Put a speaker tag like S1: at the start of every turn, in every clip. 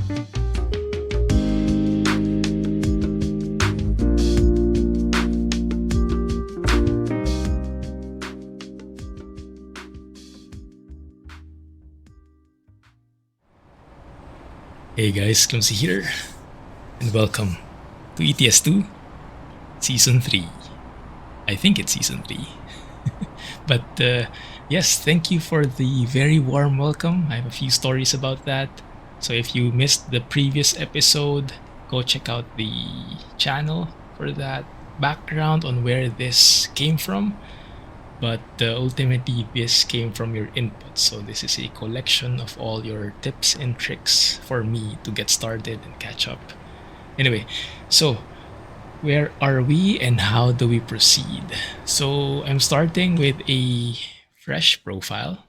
S1: Hey guys, Clumsy here, and welcome to ETS2 Season 3. I think it's Season 3. But yes, thank you for the very warm welcome. I have a few stories about that. So if you missed the previous episode, go check out the channel for that background on where this came from. But ultimately, this came from your input. So this is a collection of all your tips and tricks for me to get started and catch up. Anyway, so where are we and how do we proceed? So I'm starting with a fresh profile,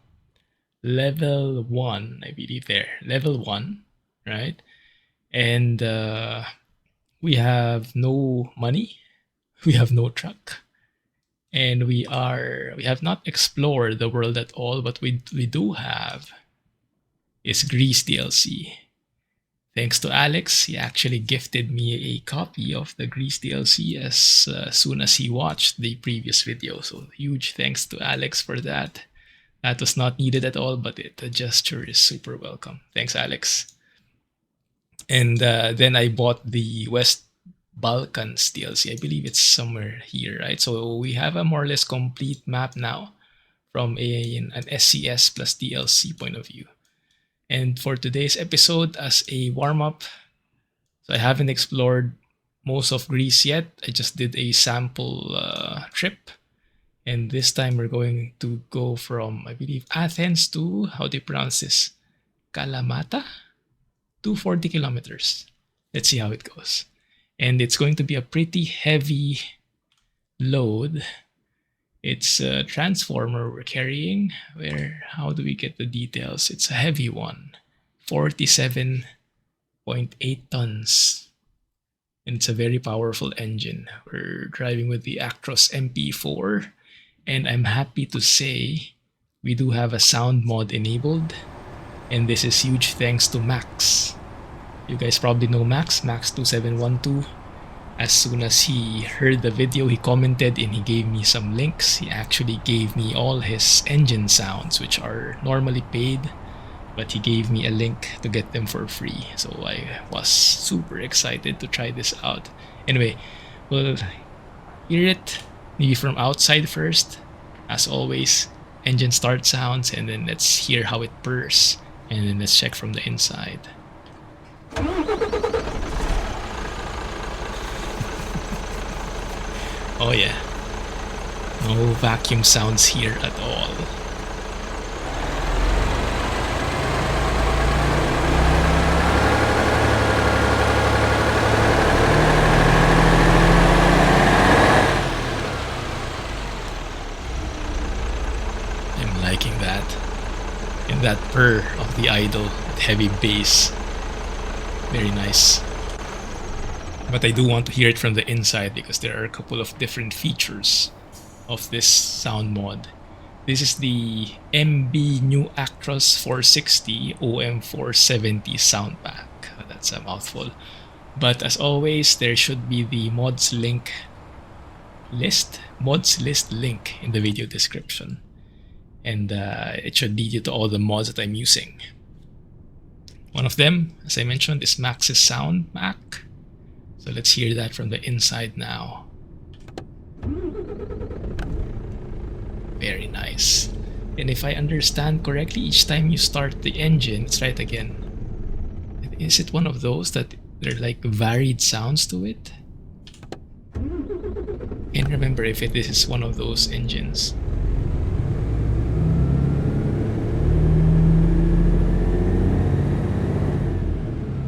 S1: level 1, I believe there, level 1, right? And we have no money, we have no truck, and we have not explored the world at all. But we do have is Grease DLC. Thanks to Alex, he actually gifted me a copy of the Grease DLC as soon as he watched the previous video. So huge thanks to Alex for that. That was not needed at all, but the gesture is super welcome. Thanks, Alex. And then I bought the West Balkans DLC. I believe it's somewhere here, right? So we have a more or less complete map now from an SCS plus DLC point of view. And for today's episode, as a warm-up, so I haven't explored most of Greece yet. I just did a sample trip. And this time we're going to go from, I believe, Athens to, how do you pronounce this? Kalamata? 240 kilometers. Let's see how it goes. And it's going to be a pretty heavy load. It's a transformer we're carrying. How do we get the details? It's a heavy one, 47.8 tons. And it's a very powerful engine. We're driving with the Actros MP4. And I'm happy to say we do have a sound mod enabled. And this is huge thanks to Max. You guys probably know Max2712. As soon as he heard the video, he commented and he gave me some links. He actually gave me all his engine sounds, which are normally paid, but he gave me a link to get them for free. So I was super excited to try this out. Anyway, we'll hear it maybe from outside first. As always, engine start sounds, and then let's hear how it purrs, and then let's check from the inside. Oh yeah, no vacuum sounds here at all. I'm liking that. And that purr of the idle with heavy bass. Very nice. But I do want to hear it from the inside because there are a couple of different features of this sound mod. This is the MB New Actros 460 OM470 sound pack. That's a mouthful. But as always, there should be the mods list link in the video description. And it should lead you to all the mods that I'm using. One of them, as I mentioned, is Max's Sound Pack. So let's hear that from the inside now. Very nice. And if I understand correctly, each time you start the engine, let's try it again. Is it one of those that there are like varied sounds to it? Can't remember if this is one of those engines.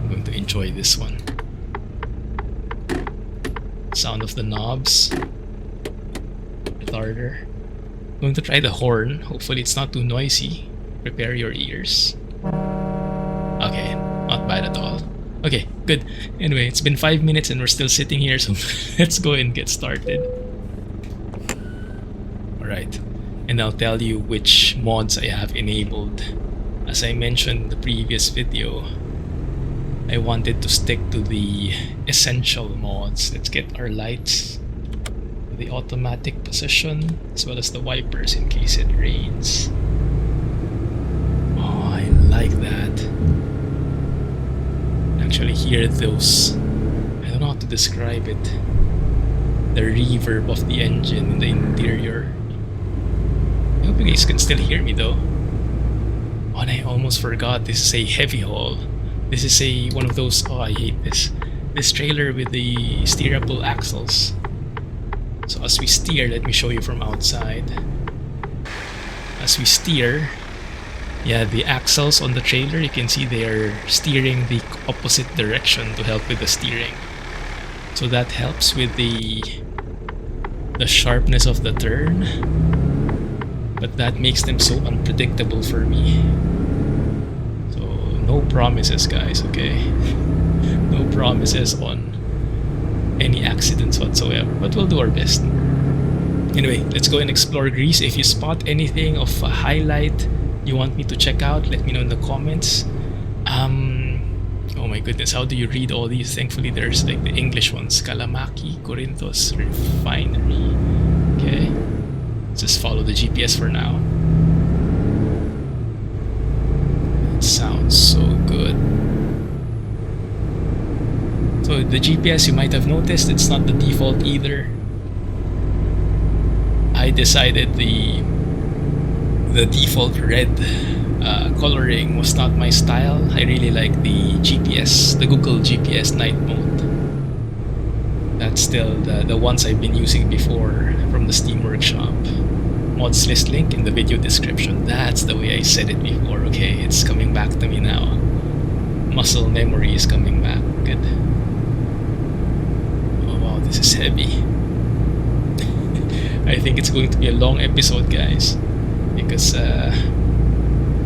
S1: I'm going to enjoy this one. Sound of the knobs. Retarder. I'm going to try the horn. Hopefully it's not too noisy. Prepare your ears. Okay, not bad at all. Okay, good. Anyway, it's been 5 minutes and we're still sitting here, so let's go and get started. Alright, and I'll tell you which mods I have enabled. As I mentioned in the previous video, I wanted to stick to the essential mods. Let's get our lights, the automatic position, as well as the wipers in case it rains. Oh, I like that. Actually hear those, I don't know how to describe it, the reverb of the engine in the interior. I hope you guys can still hear me though. Oh, and I almost forgot, this is a heavy haul. This is one of those, oh I hate this trailer with the steerable axles. So as we steer, let me show you from outside. As we steer, yeah, the axles on the trailer, you can see they are steering the opposite direction to help with the steering. So that helps with the sharpness of the turn. But that makes them so unpredictable for me. So no promises, guys, okay? No promises on any accidents whatsoever, but we'll do our best. Anyway, let's go and explore Greece. If you spot anything of a highlight you want me to check out, let me know in the comments. Oh my goodness, how do you read all these? Thankfully there's like the English ones. Kalamaki, Corinthos Refinery. Okay, let's just follow the GPS for now. It sounds so good. So the GPS, you might have noticed, it's not the default either. I decided the default red coloring was not my style. I really like the GPS, the Google GPS night mode. That's still the ones I've been using before from the Steam Workshop. Mods list link in the video description. That's the way I said it before. Okay, it's coming back to me now. Muscle memory is coming back. Good. Oh wow, this is heavy. I think it's going to be a long episode, guys, because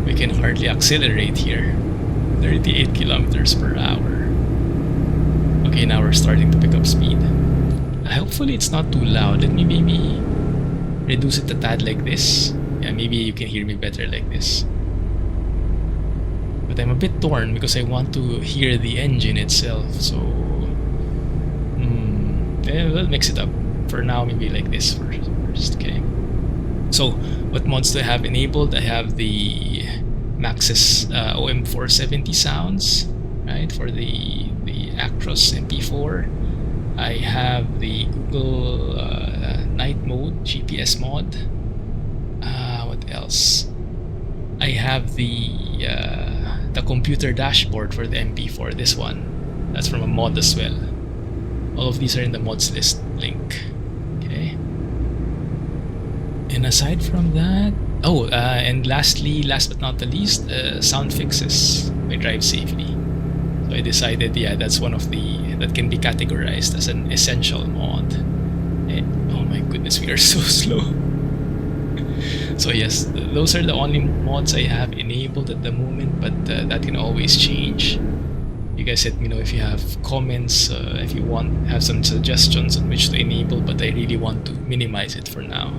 S1: we can hardly accelerate here. 38 kilometers per hour. Okay, now we're starting to pick up speed. Hopefully it's not too loud. Let me maybe reduce it a tad like this. Yeah, maybe you can hear me better like this. But I'm a bit torn because I want to hear the engine itself, so we'll mix it up. For now, maybe like this first, okay? So, what mods do I have enabled? I have the Maxxis OM470 sounds, right, for the Actros MP4. I have the Google night mode, GPS mod. What else? I have the computer dashboard for the MP4, this one. That's from a mod as well. All of these are in the mods list link. Okay. And aside from that, and lastly, last but not the least, sound fixes by Drive Safely. So I decided, yeah, that's one of that can be categorized as an essential mod. And, oh my goodness, we are so slow. So yes, those are the only mods I have enabled at the moment, but that can always change. You guys let me know if you have comments, if you have some suggestions on which to enable, but I really want to minimize it for now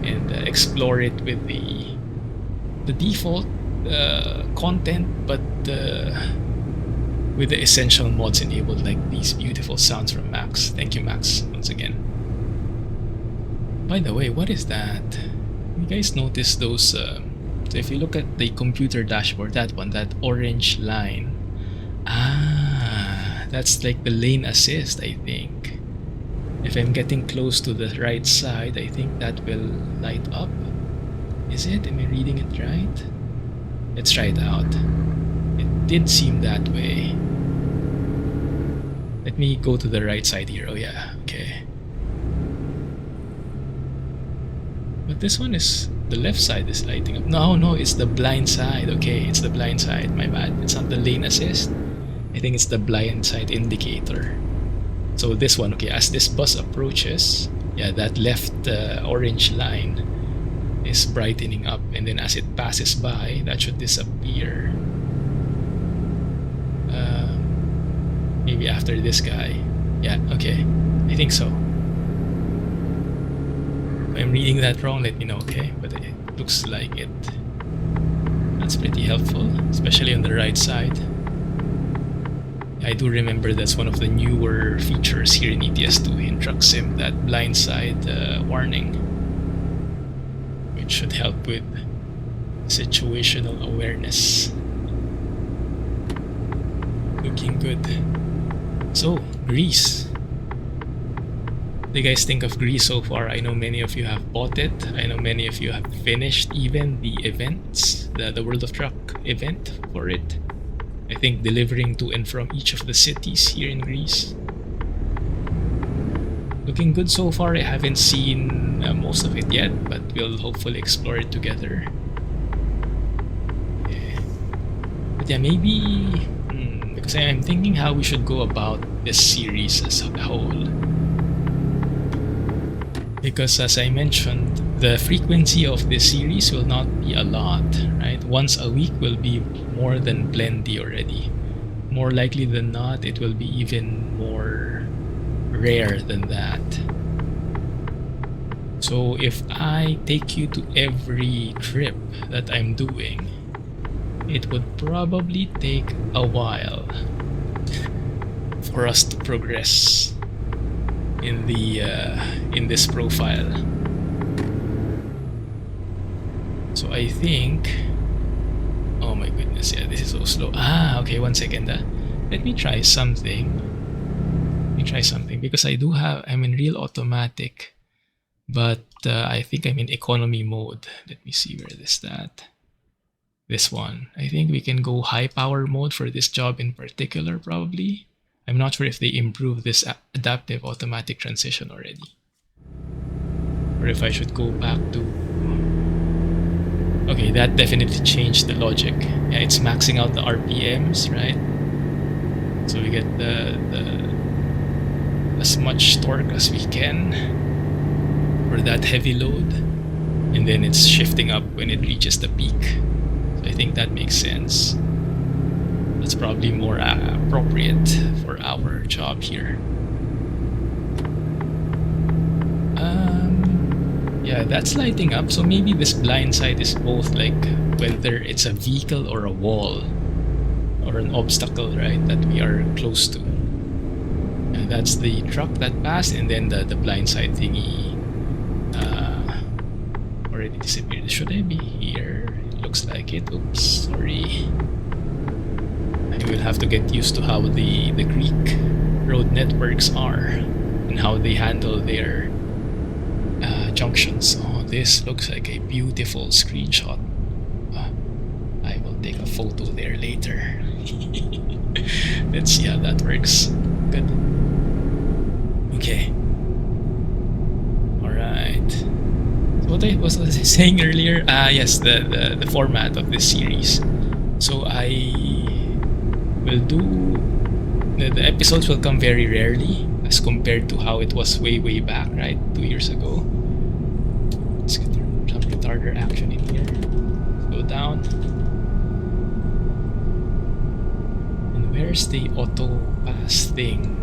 S1: and explore it with the default content, but with the essential mods enabled, like these beautiful sounds from Max. Thank you, Max, once again. By the way, what is that? You guys notice those? So if you look at the computer dashboard, that orange line. That's like the lane assist, I think. If I'm getting close to the right side, I think that will light up. Is it? Am I reading it right? Let's try it out. It did seem that way. Let me go to the right side here. Oh yeah, okay. But this one is, the left side is lighting up. No, it's the blind side. Okay, it's the blind side, my bad. It's not the lane assist. I think it's the blind side indicator. So this one, okay, as this bus approaches, yeah, that left orange line is brightening up, and then as it passes by, that should disappear. Maybe after this guy. Yeah, okay, I think so. If I'm reading that wrong, let me know, okay? But it looks like it. That's pretty helpful, especially on the right side. I do remember that's one of the newer features here in ETS2 in Truck Sim, that blindside warning, which should help with situational awareness. Looking good. So, Greece. What do you guys think of Greece so far? I know many of you have bought it. I know many of you have finished even the events, the World of Truck event for it. I think delivering to and from each of the cities here in Greece. Looking good so far. I haven't seen most of it yet, but we'll hopefully explore it together. Yeah. But yeah, maybe because I'm thinking how we should go about this series as a whole. Because as I mentioned, the frequency of this series will not be a lot, right? Once a week will be more than plenty already. More likely than not, it will be even more rare than that. So if I take you to every trip that I'm doing, it would probably take a while for us to progress in the in this profile. So I think, oh my goodness, yeah, this is so slow. Okay, 1 second. Let me try something. Because I'm in real automatic, but I think I'm in economy mode. Let me see where this at. This one. I think we can go high power mode for this job in particular, probably. I'm not sure if they improved this adaptive automatic transition already, or if I should go back to... Okay, that definitely changed the logic. Yeah, it's maxing out the RPMs, right? So we get the as much torque as we can for that heavy load, and then it's shifting up when it reaches the peak. So I think that makes sense. That's probably more appropriate for our job here. Yeah, that's lighting up. So maybe this blind side is both like whether it's a vehicle or a wall or an obstacle, right, that we are close to. And that's the truck that passed, and then the blind side thingy already disappeared. Should I be here? It looks like it. Oops, sorry. I will have to get used to how the Greek road networks are and how they handle their junctions. Oh, this looks like a beautiful screenshot. I will take a photo there later. Let's see how that works. Good. Okay. Alright. So what was I saying earlier? Yes, the format of this series. So I will do... The episodes will come very rarely as compared to how it was way back, right? 2 years ago. Let's get some retarder action in here. Slow down. And where's the auto pass thing?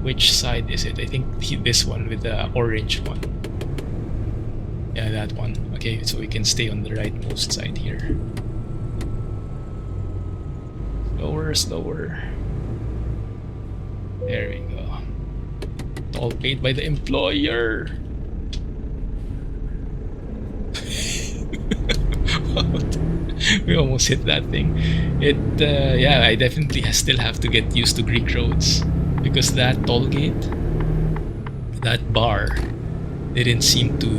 S1: Which side is it? I think this one with the orange one. Yeah, that one. Okay, so we can stay on the rightmost side here. Slower. There we go. It's all paid by the employer. We almost hit that thing. Yeah, I definitely still have to get used to Greek roads, because that toll gate, that bar, didn't seem to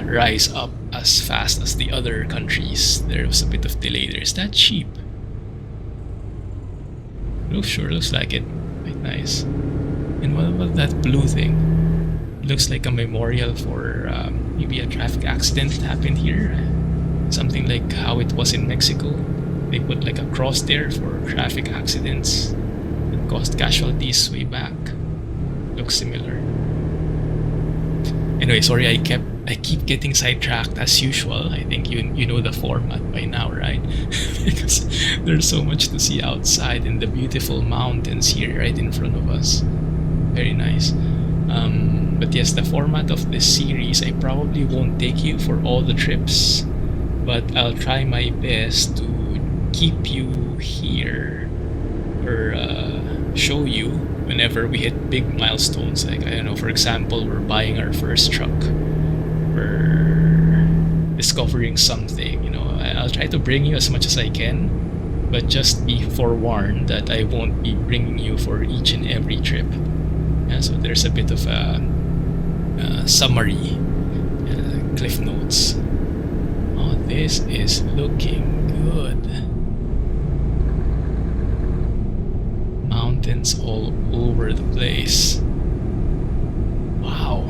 S1: rise up as fast as the other countries. There was a bit of delay there. Is that cheap? Oh, sure, looks like it. Quite nice. And what about that blue thing? It looks like a memorial for maybe a traffic accident that happened here. Something like how it was in Mexico. They put like a cross there for traffic accidents that caused casualties way back. Looks similar. Anyway, sorry, I keep getting sidetracked as usual. I think you know the format by now, right? Because there's so much to see outside and the beautiful mountains here right in front of us. Very nice. But yes, the format of this series, I probably won't take you for all the trips, but I'll try my best to keep you here or show you whenever we hit big milestones. Like, I don't know, for example, we're buying our first truck, we're discovering something, you know. I'll try to bring you as much as I can, but just be forewarned that I won't be bringing you for each and every trip. Yeah, so there's a bit of a summary, cliff notes. Oh, this is looking good. Mountains all over the place. Wow.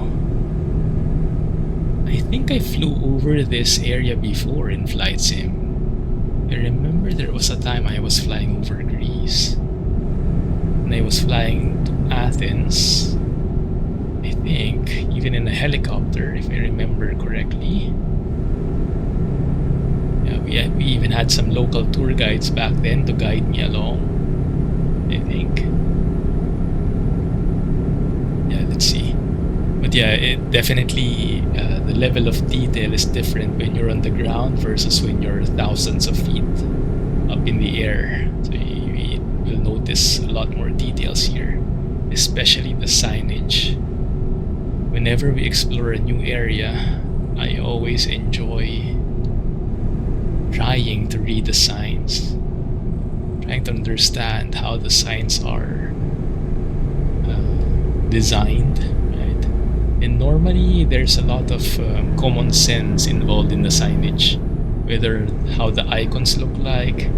S1: I think I flew over this area before in Flight Sim. I remember there was a time I was flying over Greece. And I was flying to Athens, I think, even in a helicopter, if I remember correctly. Yeah, we even had some local tour guides back then to guide me along, I think. Yeah, let's see. But yeah, it definitely, the level of detail is different when you're on the ground versus when you're thousands of feet up in the air. So you will notice a lot more details here, especially the signage. Whenever we explore a new area, I always enjoy trying to read the signs, trying to understand how the signs are designed, right? And normally there's a lot of common sense involved in the signage, whether how the icons look like,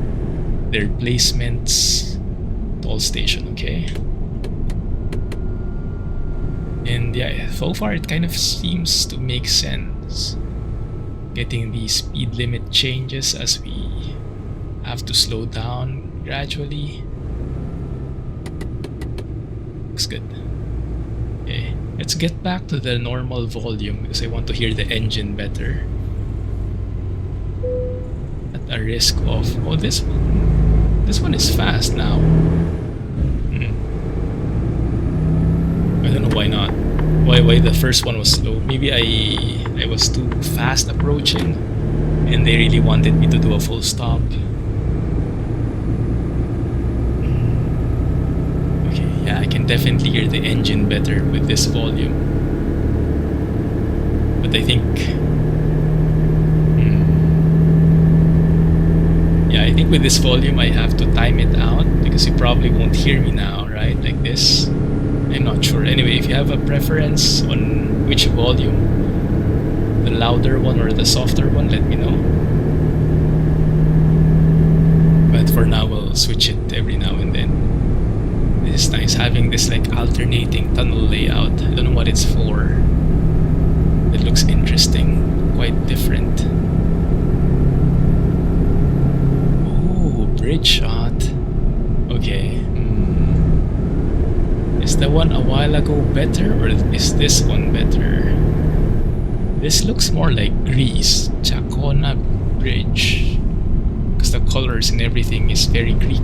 S1: their placements, toll station, okay? And yeah, so far it kind of seems to make sense. Getting the speed limit changes as we have to slow down gradually. Looks good. Okay, let's get back to the normal volume because I want to hear the engine better. At a risk of... oh, this one is fast now. I don't know why not. Why the first one was slow. Maybe I was too fast approaching and they really wanted me to do a full stop. Okay, yeah, I can definitely hear the engine better with this volume. But I think... yeah, I think with this volume I have to time it out because you probably won't hear me now, right? Like this. I'm not sure. Anyway, if you have a preference on which volume, the louder one or the softer one, let me know. But for now, we'll switch it every now and then. This is nice, having this like alternating tunnel layout. I don't know what it's for. It looks interesting, quite different. Oh, bridge shot. Okay. Is the one a while ago better or is this one better? This looks more like Greece, Chacona Bridge, because the colors and everything is very Greek.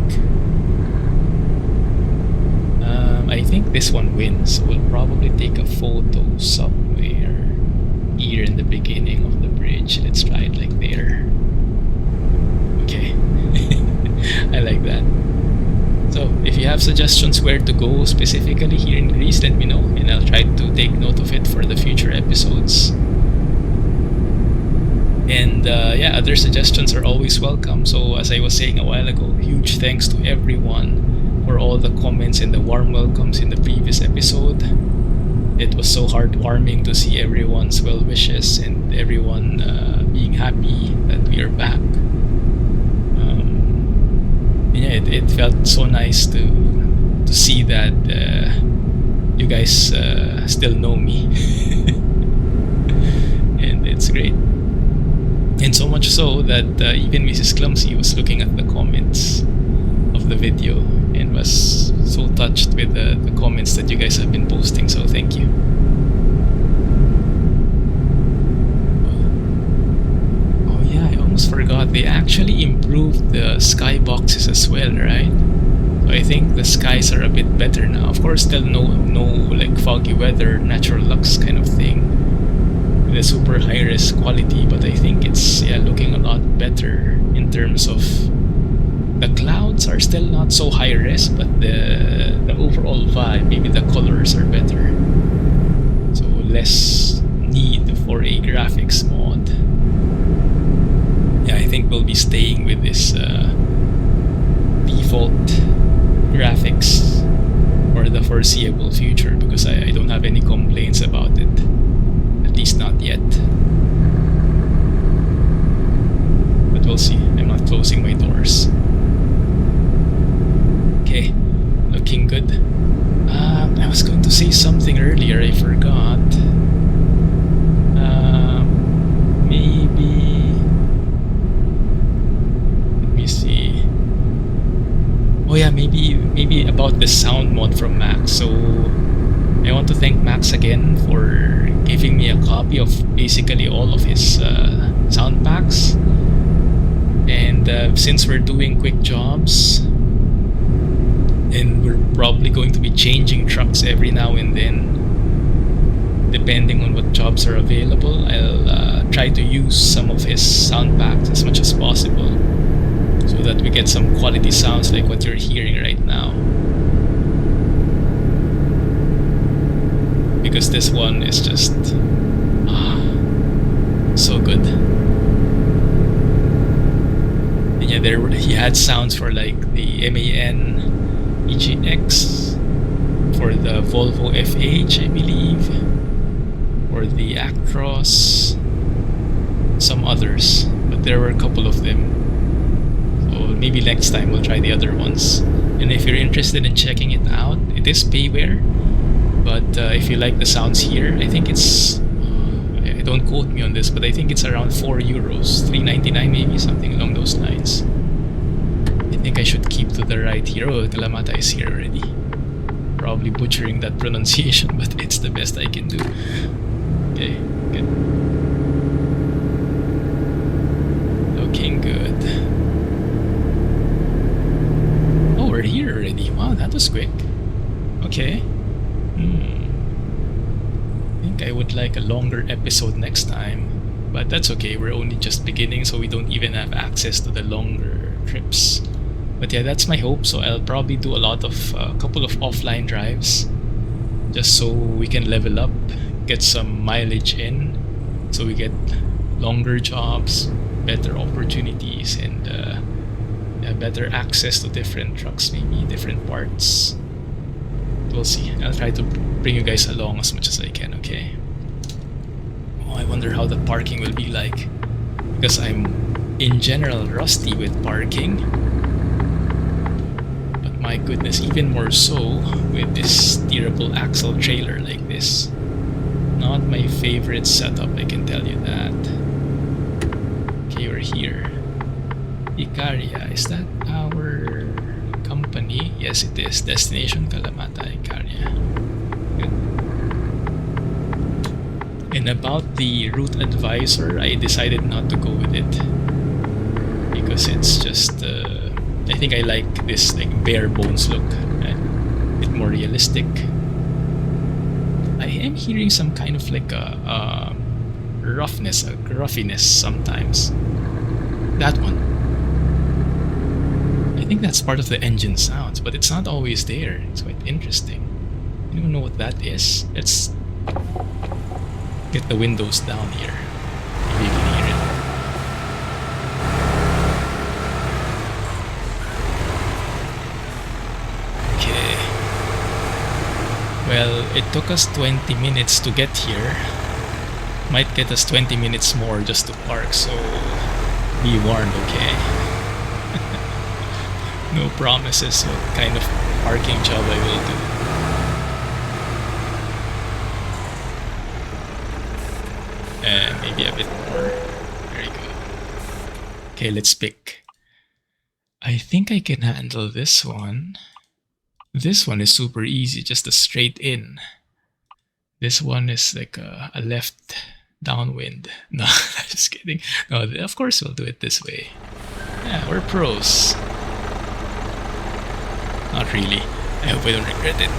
S1: I think this one wins. We'll probably take a photo somewhere here in the beginning of the bridge. Let's try it like there. Okay. I like that. So if you have suggestions where to go specifically here in Greece, let me know and I'll try to take note of it for the future episodes. And yeah, other suggestions are always welcome. So as I was saying a while ago, huge thanks to everyone for all the comments and the warm welcomes in the previous episode. It was so heartwarming to see everyone's well wishes and everyone being happy that we are back. Yeah, it felt so nice to see that you guys still know me. And it's great. And so much so that even Mrs. Clumsy was looking at the comments of the video and was so touched with the comments that you guys have been posting, so thank you. Forgot they actually improved the sky boxes as well, right? So I think the skies are a bit better now. Of course, still no like foggy weather, natural lux kind of thing with a super high res quality, but I think it's looking a lot better in terms of the clouds are still not so high res, but the overall vibe, maybe the colors are better. So less need for a graphics mod. Yeah, I think we'll be staying with this default graphics for the foreseeable future because I don't have any complaints about it. At least not yet. But we'll see. I'm not closing my doors. Okay, looking good. I was going to say something earlier, I forgot. Maybe... Let me see. Oh yeah, maybe about the sound mod from Max. So I want to thank Max again for giving me a copy of basically all of his sound packs. And since we're doing quick jobs, and we're probably going to be changing trucks every now and then, depending on what jobs are available, I'll try to use some of his sound packs as much as possible so that we get some quality sounds like what you're hearing right now. Because this one is just so good. And yeah, he had sounds for like the MAN EGX, for the Volvo FH, I believe, for the Actros, some others, but there were a couple of them. So maybe next time we'll try the other ones. And if you're interested in checking it out, it is payware, but if you like the sounds here, I think it's, don't quote me on this, but I think it's around €4, $3.99 maybe, something along those lines. I think I should keep to the right here. Oh, Kalamata is here already. Probably butchering that pronunciation, but it's the best I can do. Okay, good. Looking good. Oh, we're here already. Wow, that was quick. Okay. I think I would like a longer episode next time, but that's okay. We're only just beginning, so we don't even have access to the longer trips. But yeah, that's my hope. So I'll probably do a couple of offline drives, just so we can level up, get some mileage in, so we get longer jobs, better opportunities, and better access to different trucks, maybe different parts. We'll see. I'll try to bring you guys along as much as I can, okay? Oh, I wonder how the parking will be like, because I'm in general rusty with parking. But my goodness, even more so with this steerable axle trailer like this. Not my favorite setup, I can tell you that. Okay, we're here. Icaria, is that our company? Yes, it is. Destination Kalamata, Icaria. Good. And about the route advisor, I decided not to go with it because it's just I think I like this like bare bones look, a bit more realistic. I am hearing some kind of like a roughness, a gruffiness sometimes. That one. I think that's part of the engine sounds, but it's not always there. It's quite interesting. I don't know what that is. Let's get the windows down here. Maybe you can hear it. Okay. Well, it took us 20 minutes to get here. Might get us 20 minutes more just to park, so be warned, okay? No promises what kind of parking job I will do. Maybe a bit more. Very good. Okay, let's pick. I think I can handle this one. This one is super easy, just a straight in. This one is like a left downwind. No, just kidding. No, of course we'll do it this way. Yeah, we're pros. Not really. I hope I don't regret it.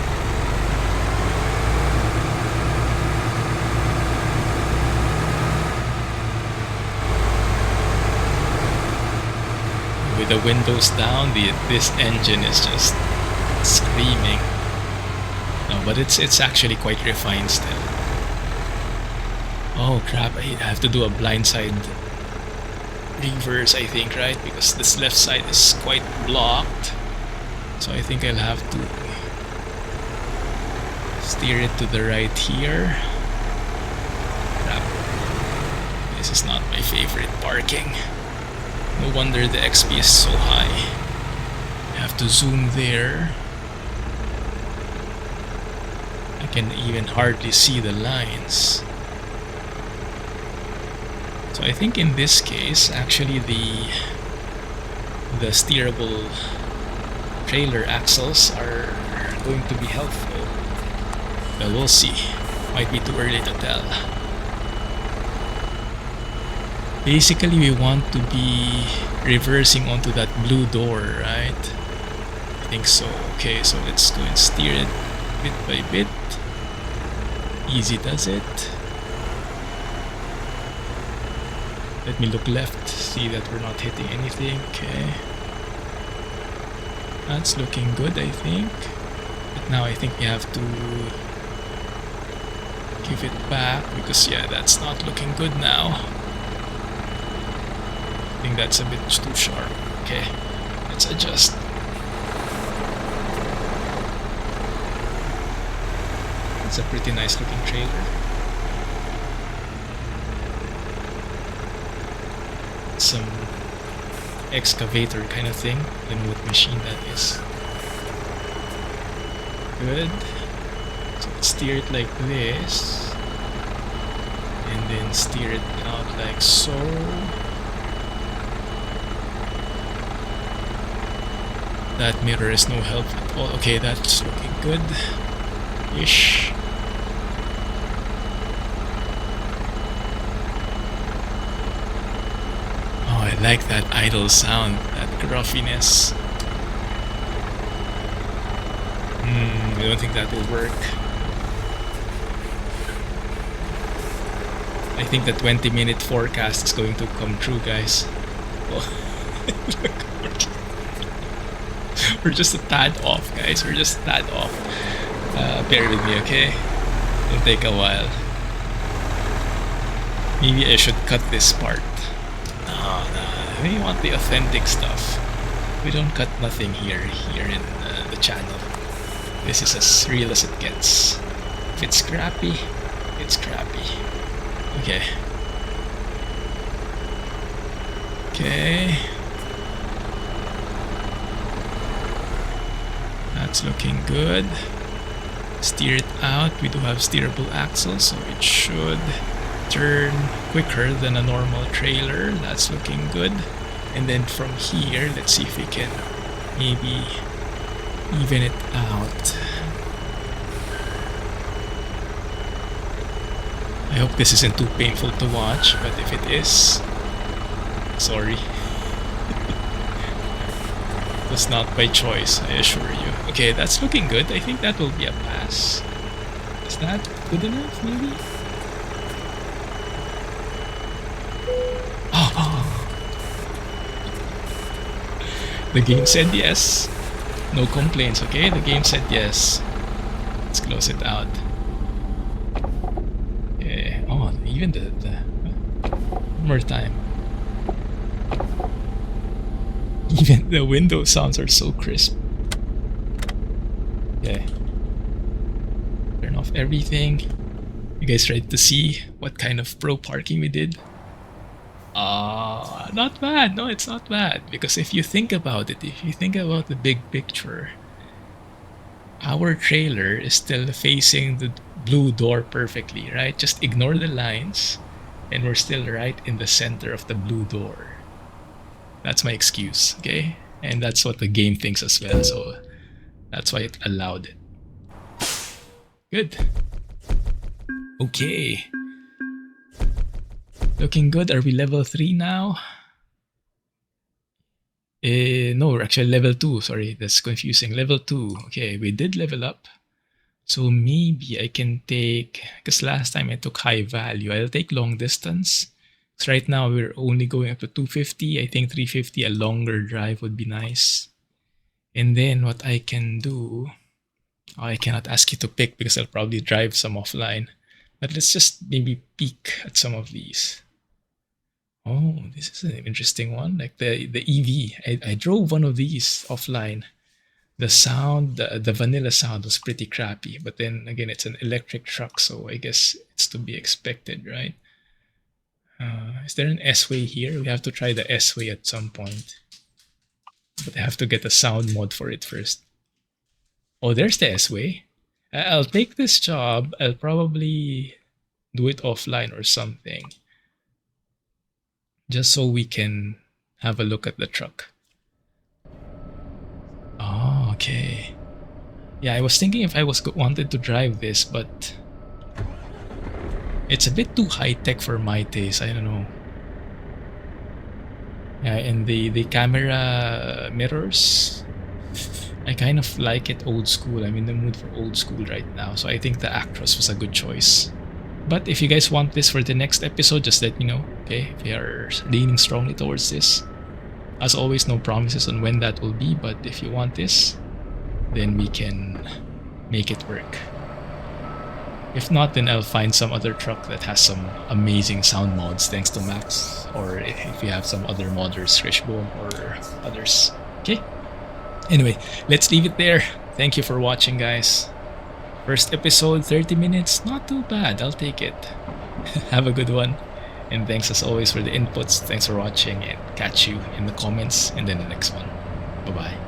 S1: with the windows down, this engine is just screaming. No, but it's actually quite refined still. Oh crap, I have to do a blindside reverse, I think, right? Because this left side is quite blocked. So I think I'll have to steer it to the right here. Crap. This is not my favorite parking. No wonder the XP is so high. I have to zoom there. I can even hardly see the lines. So I think in this case, actually the steerable trailer axles are going to be helpful. Well, we'll see. Might be too early to tell. Basically, we want to be reversing onto that blue door, right? I think so. Okay, so let's go and steer it bit by bit. Easy does it. Let me look left, see that we're not hitting anything. Okay. That's looking good, I think. But now I think we have to give it back because, yeah, that's not looking good now. I think that's a bit too sharp. Okay, let's adjust. It's a pretty nice looking trailer. Some excavator kind of thing. I don't know what machine that is. Good. So let's steer it like this. And then steer it out like so. That mirror is no help at all. Okay, that's looking good. Ish. Oh, I like that idle sound, that gruffiness. I don't think that will work. I think the 20-minute forecast is going to come true, guys. Oh, look, we're just a tad off, guys. We're just a tad off. Bear with me, okay? It'll take a while. Maybe I should cut this part. No, we want the authentic stuff. We don't cut nothing here in the channel. This is as real as it gets. If it's crappy, it's crappy. Okay. Okay. That's looking good. Steer it out. We do have steerable axles, so it should turn quicker than a normal trailer. That's looking good. And then from here, let's see if we can maybe even it out. I hope this isn't too painful to watch, but if it is, sorry. That's not by choice, I assure you. Okay, that's looking good. I think that will be a pass. Is that good enough, maybe? Oh. The game said yes. No complaints, okay? The game said yes. Let's close it out. Okay. Oh, even the one more time. Even the window sounds are so crisp. Okay. Turn off everything. You guys ready to see what kind of pro parking we did? Not bad. No, it's not bad. Because if you think about it, if you think about the big picture, our trailer is still facing the blue door perfectly, right? Just ignore the lines and we're still right in the center of the blue door. That's my excuse, okay? And that's what the game thinks as well, so that's why it allowed it. Good. Okay. Looking good. Are we level 3 now? No, we're actually level 2. Sorry, that's confusing. Level 2. Okay, we did level up. So maybe I can take, because last time I took high value, I'll take long distance. So right now we're only going up to 250. I think 350, a longer drive would be nice. And then what I can do, I cannot ask you to pick because I'll probably drive some offline. But let's just maybe peek at some of these. Oh, this is an interesting one. Like the EV. I drove one of these offline. The sound, the vanilla sound was pretty crappy. But then again, it's an electric truck, so I guess it's to be expected, right? Is there an S-Way here? We have to try the S-Way at some point. But I have to get a sound mod for it first. Oh, there's the S-Way. I'll take this job. I'll probably do it offline or something. Just so we can have a look at the truck. Oh, okay. Yeah, I was thinking if I wanted to drive this, but it's a bit too high-tech for my taste. I don't know. Yeah, and the camera mirrors, I kind of like it old school. I'm in the mood for old school right now, so I think the Actros was a good choice. But if you guys want this for the next episode, just let me know, okay? If you are leaning strongly towards this. As always, no promises on when that will be, but if you want this, then we can make it work. If not, then I'll find some other truck that has some amazing sound mods thanks to Max, or if you have some other modders, Krishboom or others. Okay? Anyway, let's leave it there. Thank you for watching, guys. First episode, 30 minutes, not too bad. I'll take it. Have a good one. And thanks as always for the inputs. Thanks for watching, and catch you in the comments and then the next one. Bye-bye.